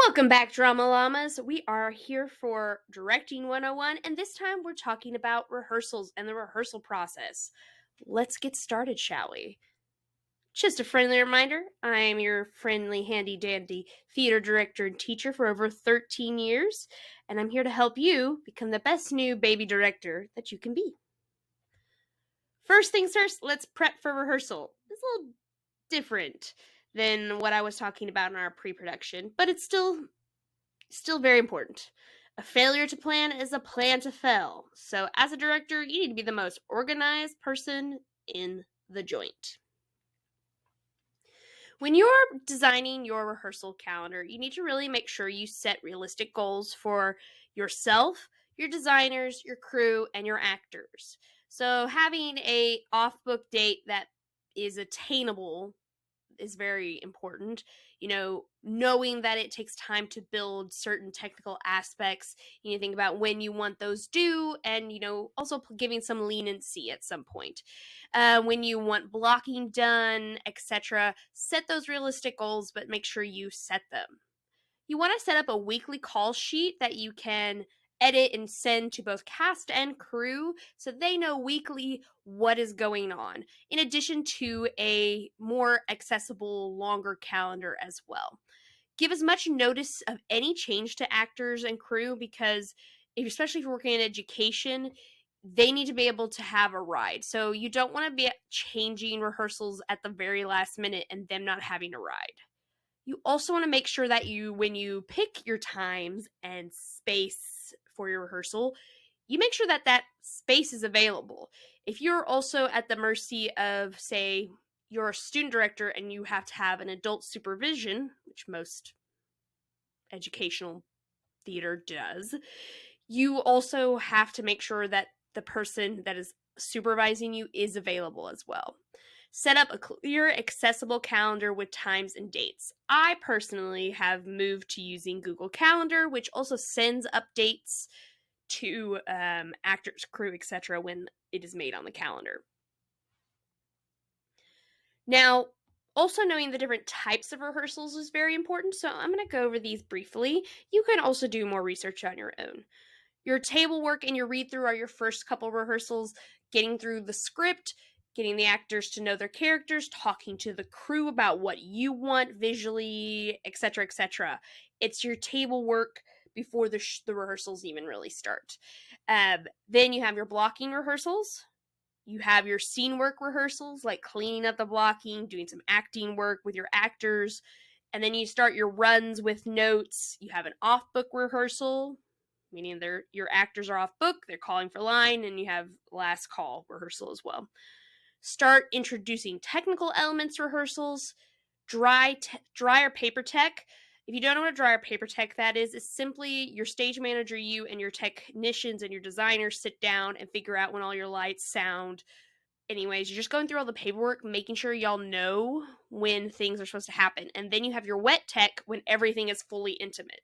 Welcome back, Drama Llamas. We are here for Directing 101, and this time we're talking about rehearsals and the rehearsal process. Let's get started, shall we? Just a friendly reminder, I'm your friendly, handy dandy theater director and teacher for over 13 years, and I'm here to help you become the best new baby director that you can be. First things first, let's prep for rehearsal. It's a little different than what I was talking about in our pre-production, but it's still very important. A failure to plan is a plan to fail. So, as a director, you need to be the most organized person in the joint. When you're designing your rehearsal calendar, you need to really make sure you set realistic goals for yourself, your designers, your crew, and your actors. So, having a off-book date that is attainable is very important. Knowing that it takes time to build certain technical aspects. You need to think about when you want those due, and also giving some leniency at some point. When you want blocking done, etc. Set those realistic goals, but make sure you set them. You want to set up a weekly call sheet that you can edit and send to both cast and crew so they know weekly what is going on, in addition to a more accessible, longer calendar as well. Give as much notice of any change to actors and crew because, especially if you're working in education, they need to be able to have a ride. So you don't want to be changing rehearsals at the very last minute and them not having a ride. You also want to make sure that when you pick your times and space for your rehearsal, you make sure that that space is available. If you're also at the mercy of, say, you're a student director and you have to have an adult supervision, which most educational theater does, you also have to make sure that the person that is supervising you is available as well. Set up a clear, accessible calendar with times and dates. I personally have moved to using Google Calendar, which also sends updates to actors, crew, etc. when it is made on the calendar. Now, also knowing the different types of rehearsals is very important, so I'm going to go over these briefly. You can also do more research on your own. Your table work and your read through are your first couple rehearsals, getting through the script, getting the actors to know their characters, talking to the crew about what you want visually, etc., etc. It's your table work before the rehearsals even really start. Then you have your blocking rehearsals. You have your scene work rehearsals, like cleaning up the blocking, doing some acting work with your actors. And then you start your runs with notes. You have an off-book rehearsal, meaning your actors are off book, they're calling for line, and you have last call rehearsal as well. Start introducing technical elements rehearsals. Dry or paper tech. If you don't know what a dry or paper tech that is, it's simply your stage manager, you, and your technicians and your designers sit down and figure out when all your lights, sound. Anyways, you're just going through all the paperwork, making sure y'all know when things are supposed to happen. And then you have your wet tech when everything is fully intimate.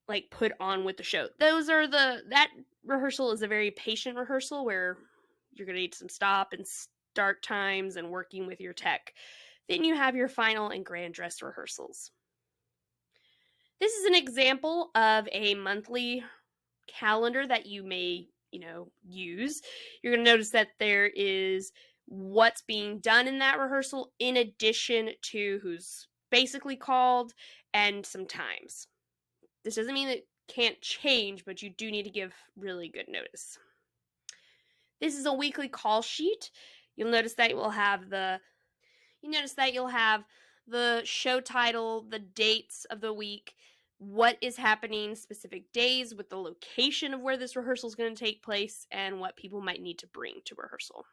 Like put on with the show. That rehearsal is a very patient rehearsal where you're going to need some stop and start times and working with your tech. Then you have your final and grand dress rehearsals. This is an example of a monthly calendar that you may, use. You're going to notice that there is what's being done in that rehearsal in addition to who's basically called and some times. This doesn't mean it can't change, but you do need to give really good notice. This is a weekly call sheet. You'll notice that you'll have the show title, the dates of the week, what is happening specific days with the location of where this rehearsal is going to take place, and what people might need to bring to rehearsal.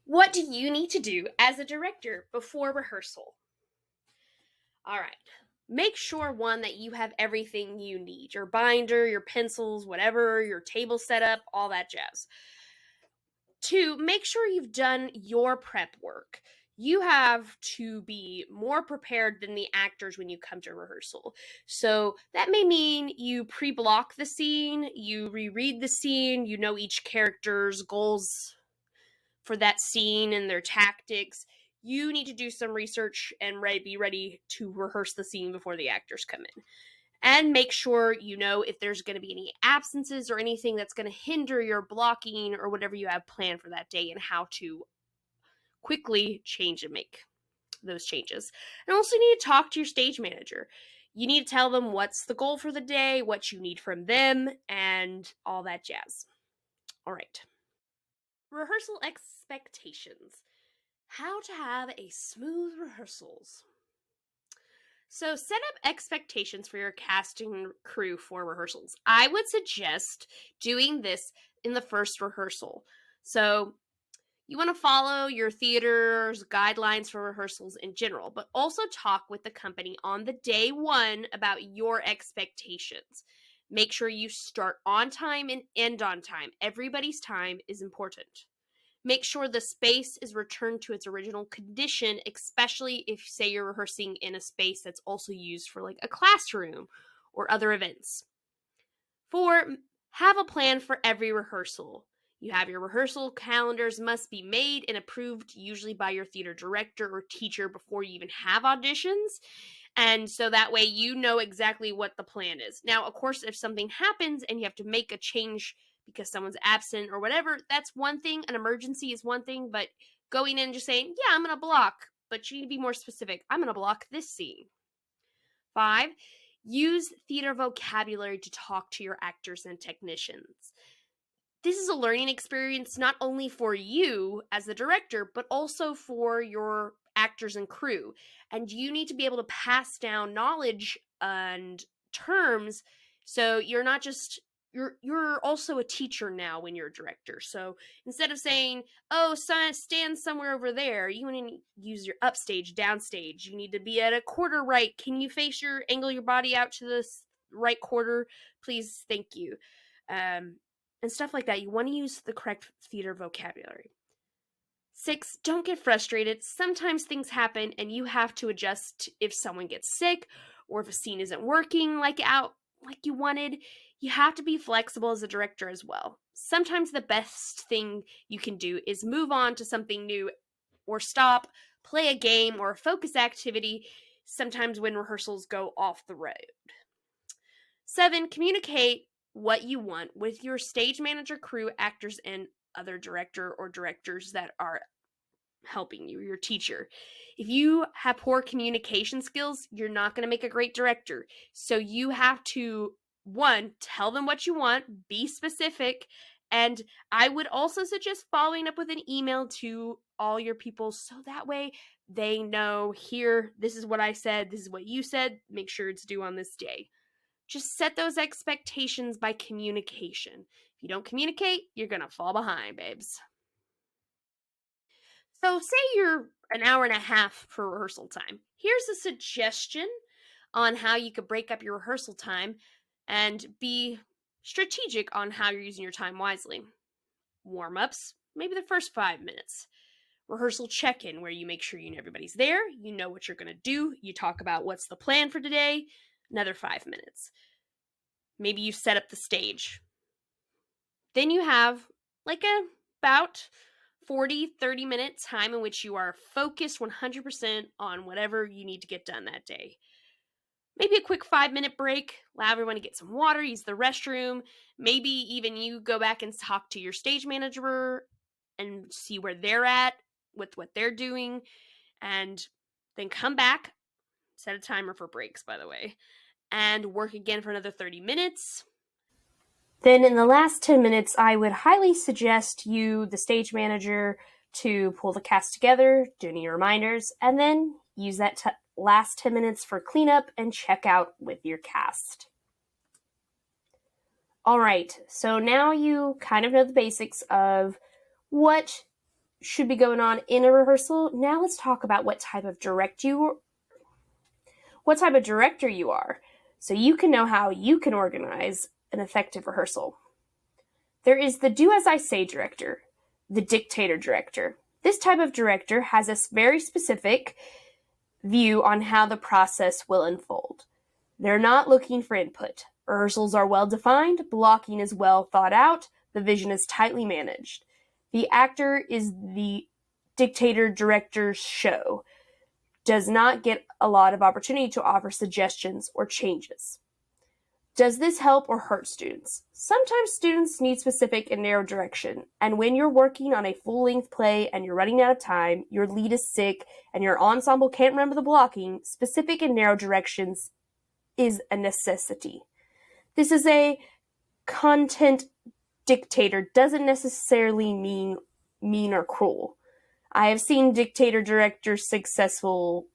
What do you need to do as a director before rehearsal? All right. Make sure, one, that you have everything you need. Your binder, your pencils, whatever, your table setup, all that jazz. 2, make sure you've done your prep work. You have to be more prepared than the actors when you come to rehearsal. So that may mean you pre-block the scene, you reread the scene, you know each character's goals for that scene and their tactics. you need to do some research and be ready to rehearse the scene before the actors come in. And make sure you know if there's going to be any absences or anything that's going to hinder your blocking or whatever you have planned for that day, and how to quickly change and make those changes. And also, you need to talk to your stage manager. You need to tell them what's the goal for the day, what you need from them, and all that jazz. All right. Rehearsal expectations. How to have a smooth rehearsals. So set up expectations for your casting crew for rehearsals. I would suggest doing this in the first rehearsal. So you want to follow your theater's guidelines for rehearsals in general, but also talk with the company on the day one about your expectations. Make sure you start on time and end on time. Everybody's time is important. Make sure the space is returned to its original condition, especially if, say, you're rehearsing in a space that's also used for like a classroom or other events. 4, have a plan for every rehearsal. You have your rehearsal calendars must be made and approved usually by your theater director or teacher before you even have auditions. And so that way you know exactly what the plan is. Now, of course, if something happens and you have to make a change because someone's absent or whatever, that's one thing. An emergency is one thing, but going in and just saying, yeah, I'm going to block, but you need to be more specific. I'm going to block this scene. 5, use theater vocabulary to talk to your actors and technicians. This is a learning experience not only for you as the director, but also for your actors and crew. And you need to be able to pass down knowledge and terms, so you're not just you're also a teacher now when you're a director. So instead of saying, oh, stand somewhere over there, you want to use your upstage, downstage. You need to be at a quarter right. Can you angle your body out to the right quarter? Please, thank you. And stuff like that. You want to use the correct theater vocabulary. 6, don't get frustrated. Sometimes things happen and you have to adjust if someone gets sick or if a scene isn't working like you wanted. You have to be flexible as a director as well. Sometimes the best thing you can do is move on to something new or stop, play a game or a focus activity sometimes when rehearsals go off the road. 7, communicate what you want with your stage manager, crew, actors, and other director or directors that are helping you, your teacher. If you have poor communication skills, you're not going to make a great director. So you have to, 1, tell them what you want, be specific, and I would also suggest following up with an email to all your people so that way they know, here, this is what I said, this is what you said, make sure it's due on this day. Just set those expectations by communication. If you don't communicate, you're going to fall behind, babes. So, say you're an hour and a half for rehearsal time. Here's a suggestion on how you could break up your rehearsal time and be strategic on how you're using your time wisely. Warm ups, maybe the first 5 minutes. Rehearsal check in, where you make sure you know everybody's there, you know what you're going to do, you talk about what's the plan for today, another 5 minutes. Maybe you set up the stage. Then you have like about 40-30 minute time in which you are focused 100% on whatever you need to get done that day. Maybe a quick 5-minute break, allow everyone to get some water, use the restroom. Maybe even you go back and talk to your stage manager and see where they're at with what they're doing, and then come back, set a timer for breaks, by the way, and work again for another 30 minutes. Then in the last 10 minutes, I would highly suggest you, the stage manager, to pull the cast together, do any reminders, and then use that last 10 minutes for cleanup and check out with your cast. All right, so now you kind of know the basics of what should be going on in a rehearsal. Now let's talk about what type of director you are, so you can know how you can organize an effective rehearsal. There is the do as I say director, the dictator director. This type of director has a very specific view on how the process will unfold. They're not looking for input. Rehearsals are well defined, blocking is well thought out, the vision is tightly managed. The actor is the dictator director's show does not get a lot of opportunity to offer suggestions or changes. Does this help or hurt students? Sometimes students need specific and narrow direction, and when you're working on a full-length play and you're running out of time, your lead is sick, and your ensemble can't remember the blocking, specific and narrow directions is a necessity. This is a content dictator, doesn't necessarily mean mean or cruel. I have seen dictator directors successful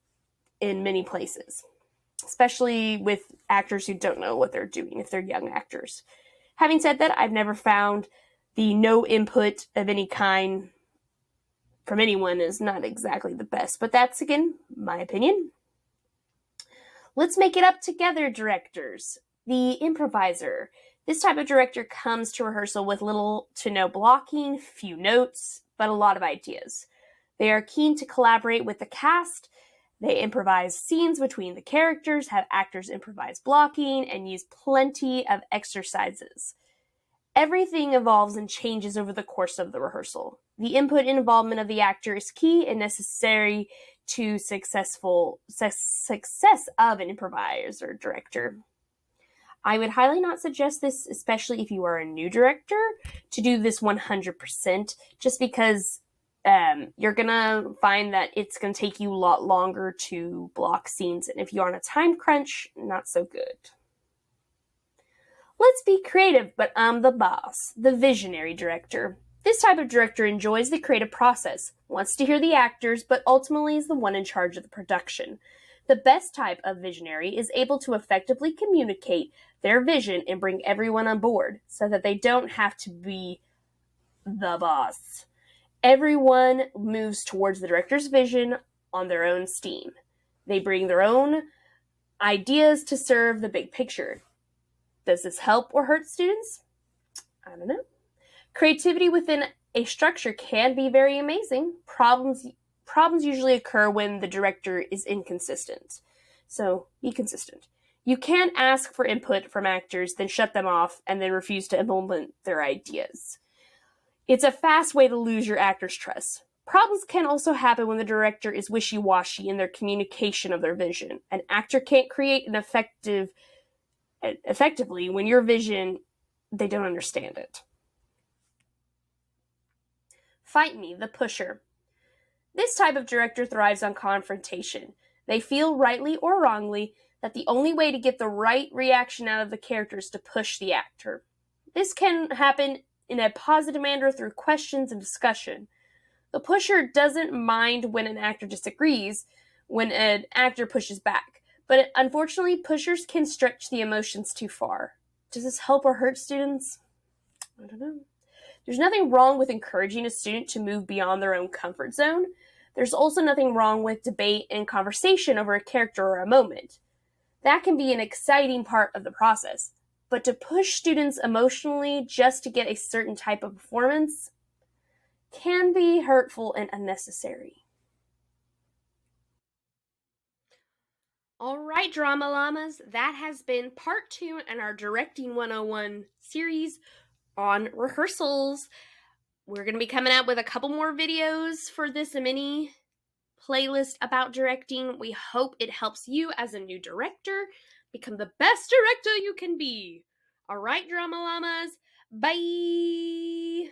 in many places, especially with actors who don't know what they're doing if they're young actors. Having said that, I've never found the no input of any kind from anyone is not exactly the best, but that's, again, my opinion. Let's make it up together, directors. The improviser. This type of director comes to rehearsal with little to no blocking, few notes, but a lot of ideas. They are keen to collaborate with the cast. They improvise scenes between the characters, have actors improvise blocking, and use plenty of exercises. Everything evolves and changes over the course of the rehearsal. The input and involvement of the actor is key and necessary to success of an improviser director. I would highly not suggest this, especially if you are a new director, to do this 100%, just because you're going to find that it's going to take you a lot longer to block scenes. And if you're on a time crunch, not so good. Let's be creative, but I'm the boss, the visionary director. This type of director enjoys the creative process, wants to hear the actors, but ultimately is the one in charge of the production. The best type of visionary is able to effectively communicate their vision and bring everyone on board so that they don't have to be the boss. Everyone moves towards the director's vision on their own steam. They bring their own ideas to serve the big picture. Does this help or hurt students? I don't know. Creativity within a structure can be very amazing. Problems usually occur when the director is inconsistent. So be consistent. You can't ask for input from actors, then shut them off, and then refuse to implement their ideas. It's a fast way to lose your actor's trust. Problems can also happen when the director is wishy-washy in their communication of their vision. An actor can't create an effectively when your vision, they don't understand it. Fight me, the pusher. This type of director thrives on confrontation. They feel, rightly or wrongly, that the only way to get the right reaction out of the character is to push the actor. This can happen in a positive manner through questions and discussion. The pusher doesn't mind when an actor disagrees, when an actor pushes back. But unfortunately, pushers can stretch the emotions too far. Does this help or hurt students? I don't know. There's nothing wrong with encouraging a student to move beyond their own comfort zone. There's also nothing wrong with debate and conversation over a character or a moment. That can be an exciting part of the process. But to push students emotionally just to get a certain type of performance can be hurtful and unnecessary. All right, Drama Llamas, that has been part 2 in our Directing 101 series on rehearsals. We're going to be coming out with a couple more videos for this mini playlist about directing. We hope it helps you as a new director become the best director you can be. All right, Drama Llamas, bye!